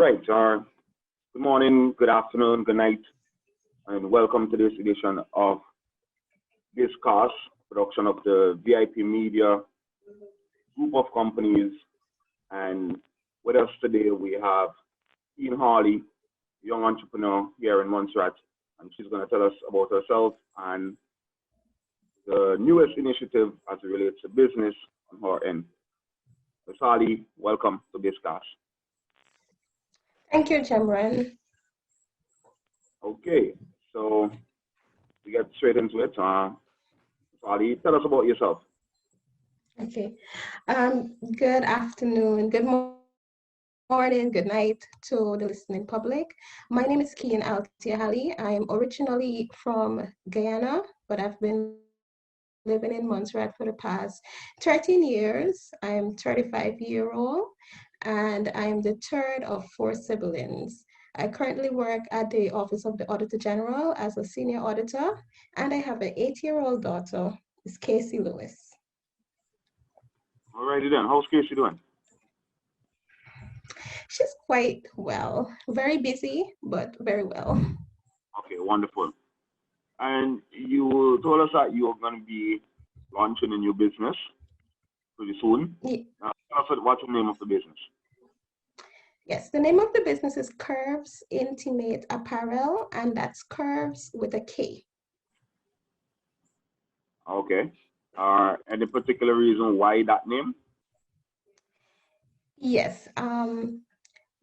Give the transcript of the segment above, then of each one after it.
Right. Good morning, good afternoon, good night, and welcome to this edition of Bizcast, production of the VIP Media group of companies. And with us today, we have Ian Harley, young entrepreneur here in Montserrat, and she's going to tell us about herself and the newest initiative as it relates to business on her end. Ms. Harley, welcome to Bizcast. Thank you, Jamran. Okay, so we get straight into it. Harley, tell us about yourself. Okay. Good afternoon, good morning, good night to the listening public. My name is Kian Altiahali. I'm originally from Guyana, but I've been living in Montserrat for the past 13 years. I'm 35-year-old, and I'm the third of four siblings. I currently work at the Office of the Auditor General as a senior auditor, and I have an 8-year-old daughter, Miss Casey Lewis. Alrighty then, how's Casey doing? She's quite well, very busy, but very well. Okay, wonderful. And you told us that you're going to be launching a new business pretty soon. Yeah. Tell us what's the name of the business? Yes, the name of the business is Kurves Intimate Apparel, and that's Kurves with a K. Okay. Any particular reason why that name? Yes.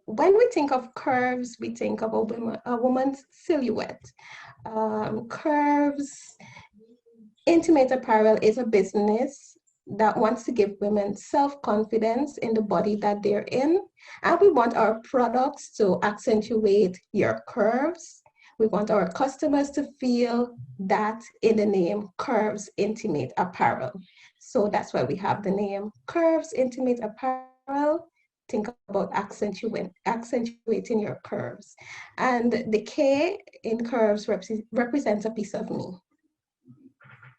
When we think of curves, we think of a woman's silhouette. Kurves Intimate Apparel is a business that wants to give women self-confidence in the body that they're in. And we want our products to accentuate your curves. We want our customers to feel that in the name Kurves Intimate Apparel. So that's why we have the name Kurves Intimate Apparel. Think about accentuating your curves. And the K in curves represents a piece of me.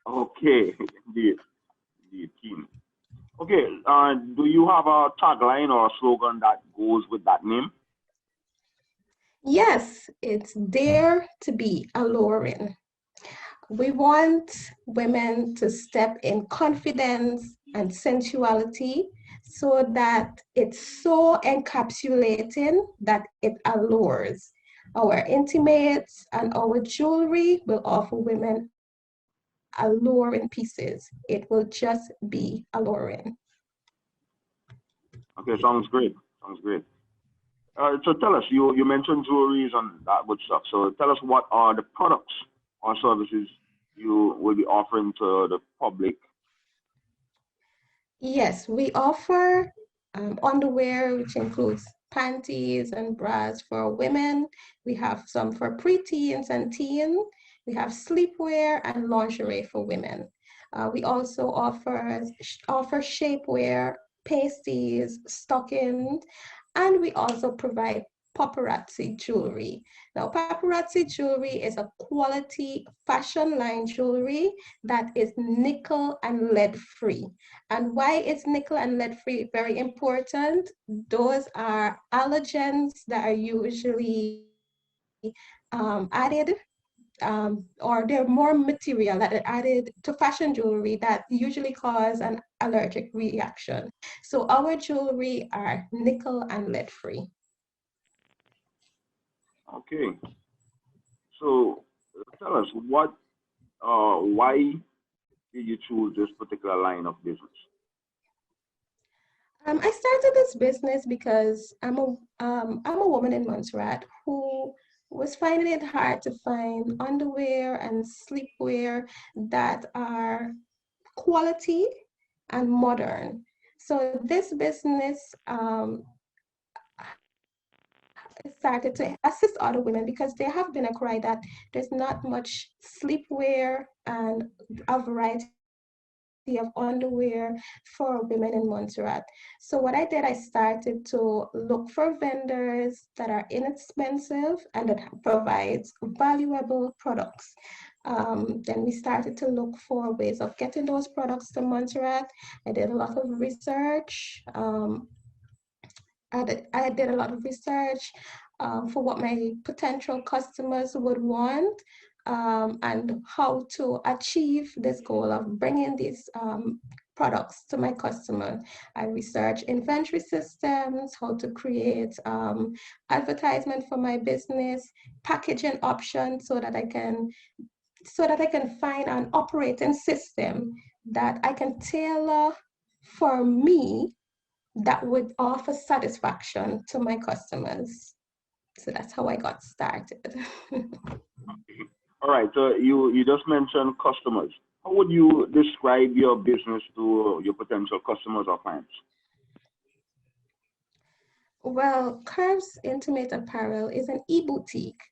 Okay, indeed, team. Okay, do you have a tagline or a slogan that goes with that name? Yes, it's Dare to be alluring. We want women to step in confidence and sensuality so that it's so encapsulating that it allures. Our intimates and our jewelry will offer women alluring pieces. It will just be alluring. Okay, sounds great. Sounds great. So tell us, you mentioned jewelries and that good stuff. So tell us, what are the products or services you will be offering to the public? Yes, we offer underwear, which includes panties and bras for women. We have some for preteens and teens. We have sleepwear and lingerie for women. We also offer shapewear, pasties, stockings, and we also provide paparazzi jewelry. Now, paparazzi jewelry is a quality fashion line jewelry that is nickel and lead free. And why is nickel and lead free very important? Those are allergens that are usually added or they're more material that are added to fashion jewelry that usually cause an allergic reaction. So our jewelry are nickel and lead free. Okay. So tell us why did you choose this particular line of business? I started this business because I'm a woman in Montserrat who was finding it hard to find underwear and sleepwear that are quality and modern. So this business started to assist other women because there have been a cry that there's not much sleepwear and a variety of underwear for women in Montserrat. So what I did, I started to look for vendors that are inexpensive and that provides valuable products. Then we started to look for ways of getting those products to Montserrat. I did a lot of research. I did a lot of research for what my potential customers would want, and how to achieve this goal of bringing these products to my customer. I research inventory systems, how to create advertisement for my business, packaging options so that I can find an operating system that I can tailor for me that would offer satisfaction to my customers. So that's how I got started. All right. So you just mentioned customers. How would you describe your business to your potential customers or clients? Well, Curves Intimate Apparel is an e-boutique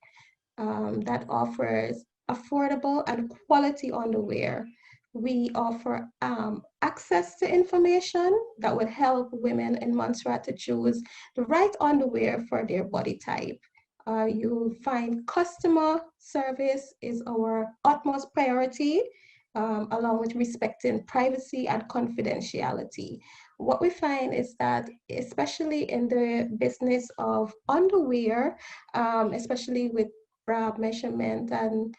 that offers affordable and quality underwear. We offer access to information that would help women in Montserrat to choose the right underwear for their body type. You'll find customer service is our utmost priority, along with respecting privacy and confidentiality. What we find is that, especially in the business of underwear, especially with bra measurement and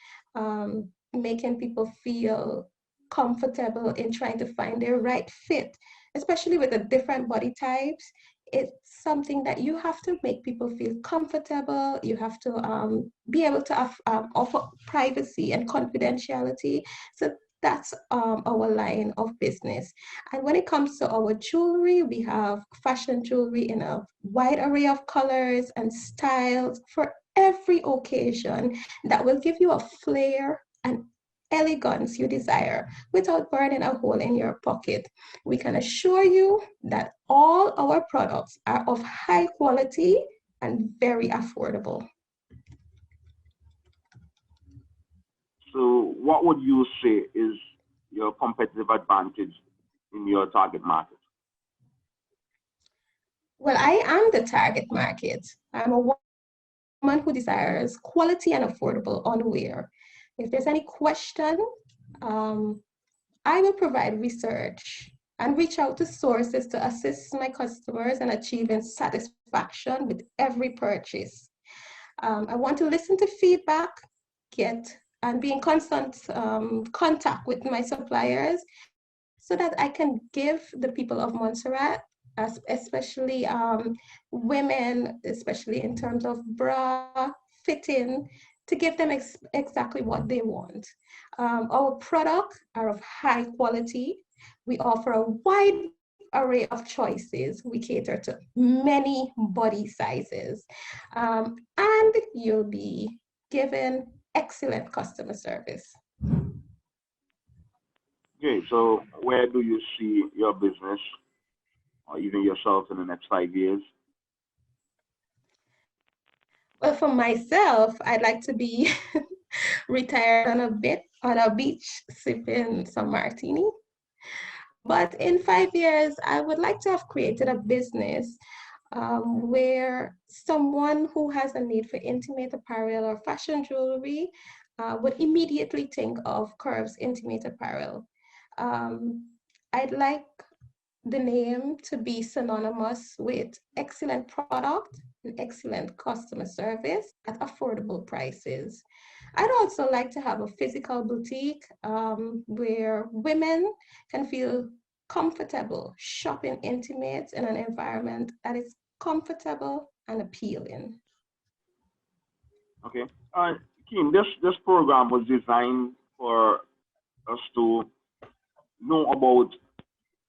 making people feel comfortable in trying to find their right fit, especially with the different body types, it's something that you have to make people feel comfortable. You have to be able to offer privacy and confidentiality. So that's our line of business. And when it comes to our jewelry, we have fashion jewelry in a wide array of colors and styles for every occasion that will give you a flair and elegance you desire without burning a hole in your pocket. We can assure you that all our products are of high quality and very affordable. So what would you say is your competitive advantage in your target market? Well, I am the target market. I'm a woman who desires quality and affordable underwear. If there's any question, um, I will provide research and reach out to sources to assist my customers in achieving satisfaction with every purchase. I want to listen to feedback, get and be in constant contact with my suppliers so that I can give the people of Montserrat, especially women, especially in terms of bra fitting, to give them exactly what they want. Our products are of high quality. We offer a wide array of choices. We cater to many body sizes. And you'll be given excellent customer service. Okay, so where do you see your business or even yourself in the next 5 years? Well, for myself, I'd like to be retired on a beach sipping some martini. But in 5 years, I would like to have created a business where someone who has a need for intimate apparel or fashion jewelry would immediately think of Curves Intimate Apparel. Um, I'd like the name to be synonymous with excellent product and excellent customer service at affordable prices. I'd also like to have a physical boutique where women can feel comfortable shopping intimates in an environment that is comfortable and appealing. Okay. Kim, this program was designed for us to know about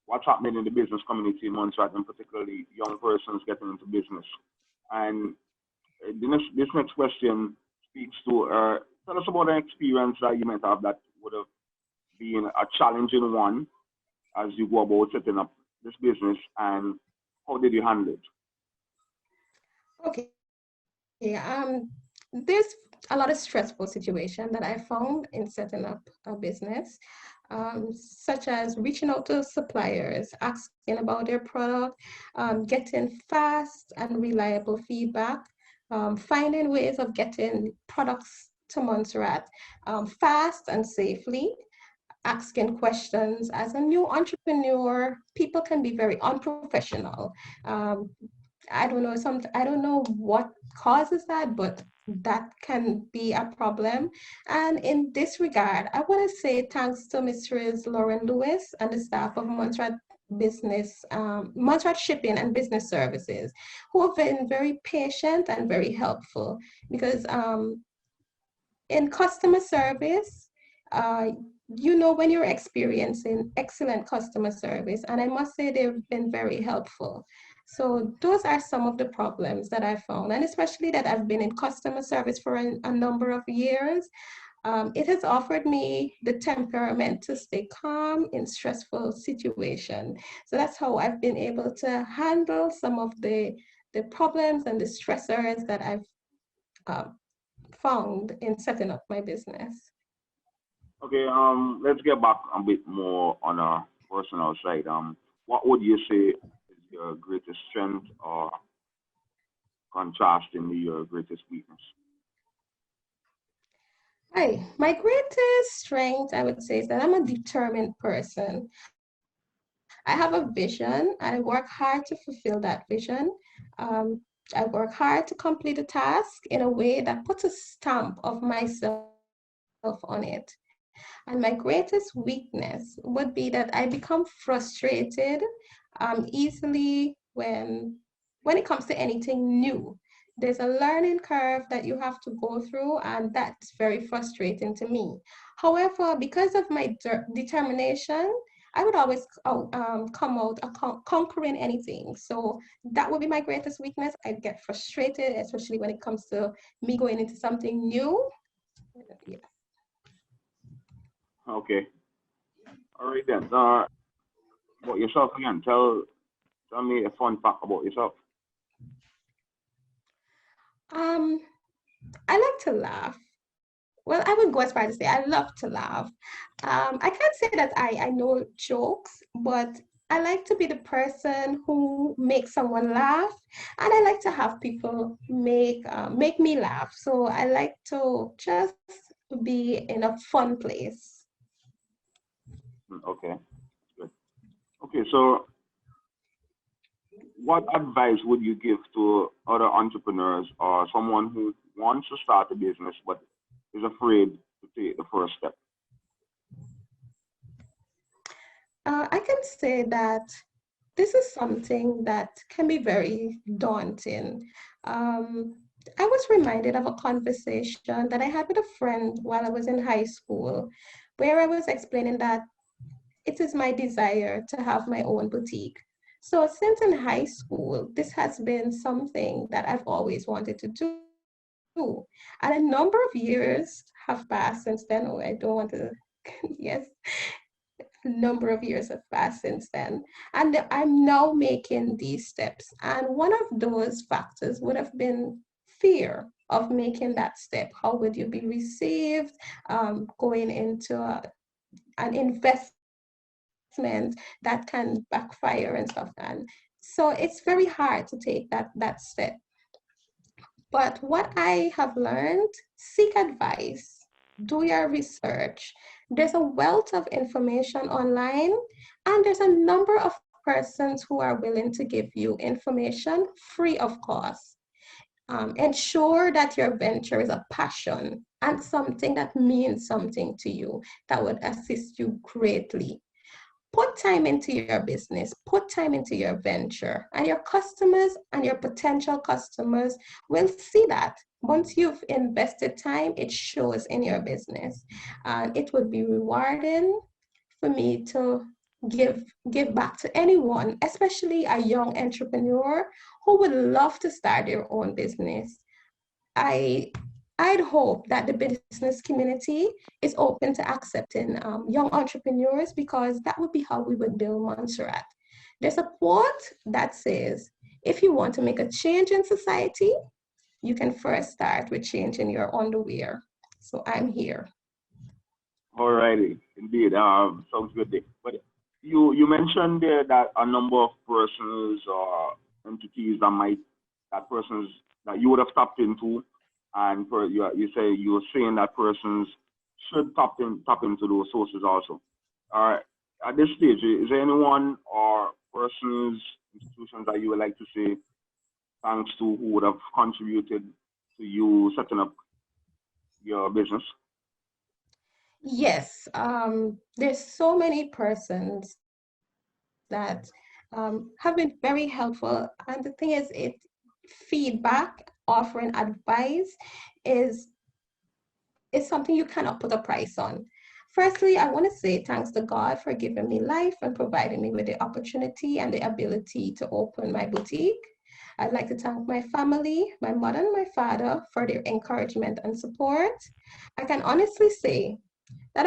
what's happening in the business community in Montserrat, and particularly young persons getting into business. And this next question speaks to tell us about an experience that you might have that would have been a challenging one as you go about setting up this business, and how did you handle it? Okay. There's a lot of stressful situation that I found in setting up a business, such as reaching out to suppliers, asking about their product, getting fast and reliable feedback, finding ways of getting products to Montserrat fast and safely, asking questions. As a new entrepreneur, people can be very unprofessional. I don't know, I don't know what causes that, but that can be a problem. And in this regard, I want to say thanks to Mrs. Lauren Lewis and the staff of Montreal Shipping and Business Services, who have been very patient and very helpful because in customer service, uh, when you're experiencing excellent customer service, and I must say they've been very helpful. So those are some of the problems that I found, and especially that I've been in customer service for a number of years. It has offered me the temperament to stay calm in stressful situations. So that's how I've been able to handle some of the problems and the stressors that I've uh, found in setting up my business. Okay, let's get back a bit more on a personal side. What would you say is your greatest strength or contrasting with your greatest weakness? Hi, my greatest strength, I would say, is that I'm a determined person. I have a vision. I work hard to fulfill that vision. Um, I work hard to complete a task in a way that puts a stamp of myself on it. And my greatest weakness would be that I become frustrated easily when it comes to anything new. There's a learning curve that you have to go through, and that's very frustrating to me. However, because of my determination, I would always come out conquering anything. So that would be my greatest weakness. I get frustrated, especially when it comes to me going into something new. Yeah. Okay, all right then. About yourself again. Tell me a fun fact about yourself. Um, I like to laugh. Well, I would go as far as to say I love to laugh. I can't say that I know jokes, but I like to be the person who makes someone laugh, and I like to have people make me laugh. So I like to just be in a fun place. Okay, good. Okay, so what advice would you give to other entrepreneurs or someone who wants to start a business but is afraid to take the first step? I can say that this is something that can be very daunting. Um, I was reminded of a conversation that I had with a friend while I was in high school, where I was explaining that it is my desire to have my own boutique. So, since in high school, this has been something that I've always wanted to do. And a number of years have passed since then. Oh, I don't want to, yes, a number of years have passed since then. And I'm now making these steps. And one of those factors would have been fear of making that step. How would you be received? Going into an investment that can backfire and stuff. And so it's very hard to take that step. But what I have learned, seek advice, do your research. There's a wealth of information online, and there's a number of persons who are willing to give you information free of cost. Ensure that your venture is a passion and something that means something to you that would assist you greatly. Put time into your business, put time into your venture, and your customers and your potential customers will see that. Once you've invested time, it shows in your business. And it would be rewarding for me to give back to anyone, especially a young entrepreneur who would love to start their own business. I I'd hope that the business community is open to accepting young entrepreneurs, because that would be how we would build Montserrat. There's a quote that says, if you want to make a change in society, you can first start with changing your underwear. So I'm here. Alrighty, indeed. Sounds good. But you mentioned there that a number of persons or entities that persons that you would have tapped into, and you say you were saying that persons should tap into those sources also. All right. At this stage, is there anyone or persons, institutions that you would like to say thanks to who would have contributed to you setting up your business? Yes, there's so many persons that have been very helpful. And the thing is, feedback, offering advice is something you cannot put a price on. Firstly, I want to say thanks to God for giving me life and providing me with the opportunity and the ability to open my boutique. I'd like to thank my family, my mother and my father for their encouragement and support. I can honestly say that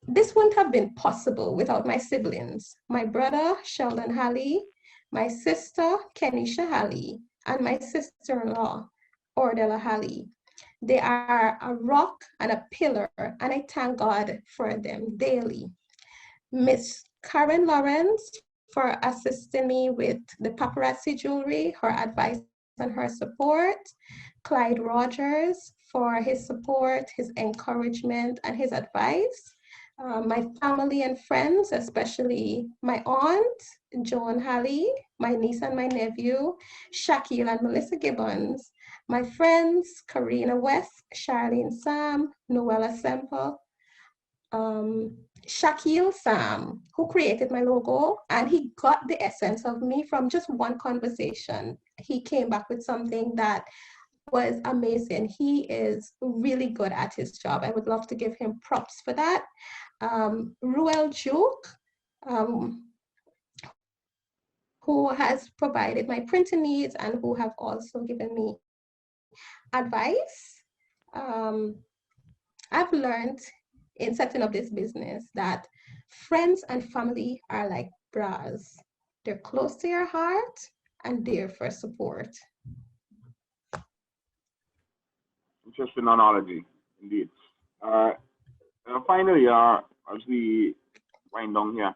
this wouldn't have been possible without my siblings, my brother Sheldon Halley, my sister Kenisha Halley, and my sister-in-law Ordella Halley. They are a rock and a pillar, and I thank God for them daily. Miss Karen Lawrence for assisting me with the paparazzi jewelry, her advice and her support. Clyde Rogers for his support, his encouragement, and his advice. My family and friends, especially my aunt, Joan Halley, my niece and my nephew, Shaquille and Melissa Gibbons, my friends, Karina West, Charlene Sam, Noella Semple, Shaquille Sam, who created my logo, and he got the essence of me from just one conversation. He came back with something that was amazing. He is really good at his job. I would love to give him props for that. Ruel Juke, who has provided my printing needs and who have also given me advice. I've learned in setting up this business that friends and family are like bras. They're close to your heart and there for support. Interesting analogy, indeed. Finally, as we wind down here,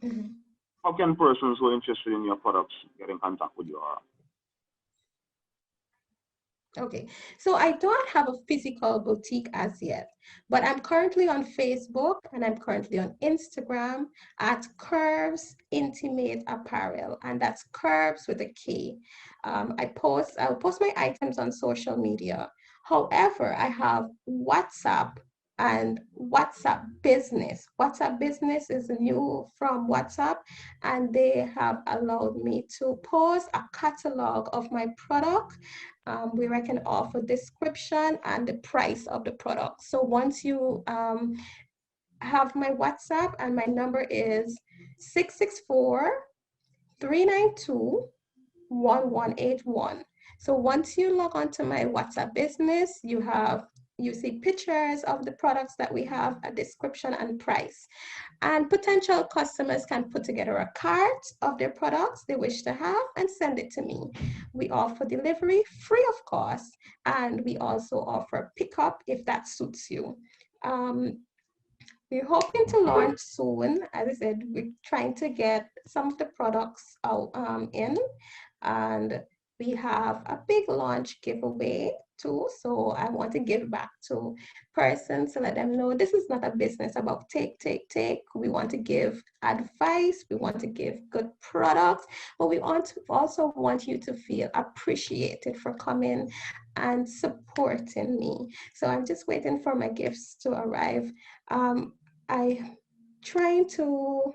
Mhm. how can persons who are interested in your products get in contact with you? Okay, so I don't have a physical boutique as yet, but I'm currently on Facebook and I'm currently on Instagram at Kurves Intimate Apparel, and that's Kurves with a K. I'll post my items on social media. However, I have WhatsApp and WhatsApp Business. WhatsApp Business is new from WhatsApp, and they have allowed me to post a catalog of my product where I can offer description and the price of the product. So once you have my WhatsApp, and my number is 664-392-1181. So once you log on to my WhatsApp business, you see pictures of the products that we have, a description and price. And potential customers can put together a cart of their products they wish to have and send it to me. We offer delivery free of cost, and we also offer pickup if that suits you. We're hoping to launch soon. As I said, we're trying to get some of the products out in, and we have a big launch giveaway too. So I want to give back to persons to let them know this is not a business about take, take, take. We want to give advice. We want to give good products, but we also want you to feel appreciated for coming and supporting me. So I'm just waiting for my gifts to arrive. I'm trying to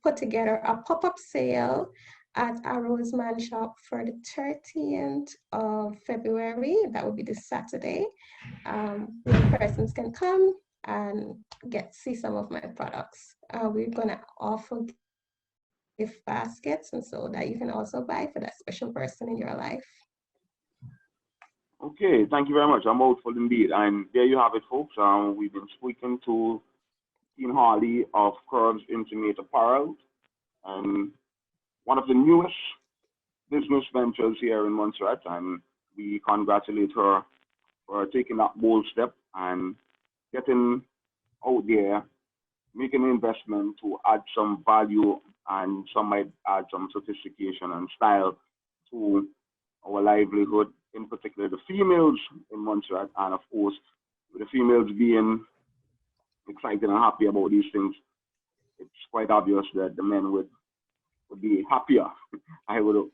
put together a pop-up sale at a Roseman shop for the 13th of February. That would be this Saturday. Where persons can come and see some of my products. We're gonna offer gift baskets, and so that you can also buy for that special person in your life. Okay, thank you very much. I'm hopeful indeed. And there you have it, folks. We've been speaking to Dean Harley of Kurves Intimate Apparel, and one of the newest business ventures here in Montserrat. And we congratulate her for taking that bold step and getting out there, making an investment to add some value, and some might add some sophistication and style to our livelihood, in particular the females in Montserrat. And of course, with the females being excited and happy about these things, it's quite obvious that the men would be happier. I would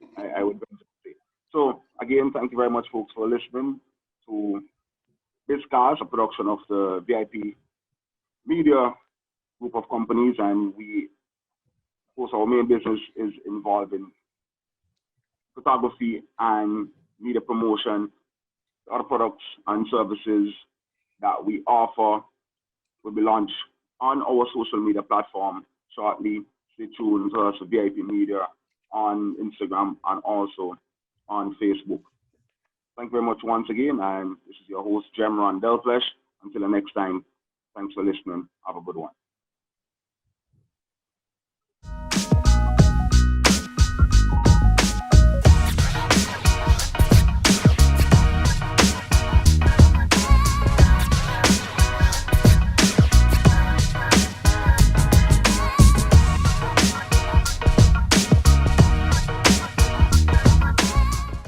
say. So Again, thank you very much, folks, for listening to Bizcast, a production of the VIP Media group of companies, and we, of course, our main business is involved in photography and media promotion. Other products and services that we offer will be launched on our social media platform shortly. Stay tuned to us, VIP Media, on Instagram and also on Facebook. Thank you very much once again, and this is your host, Gemron Delflesh. Until the next time, thanks for listening. Have a good one.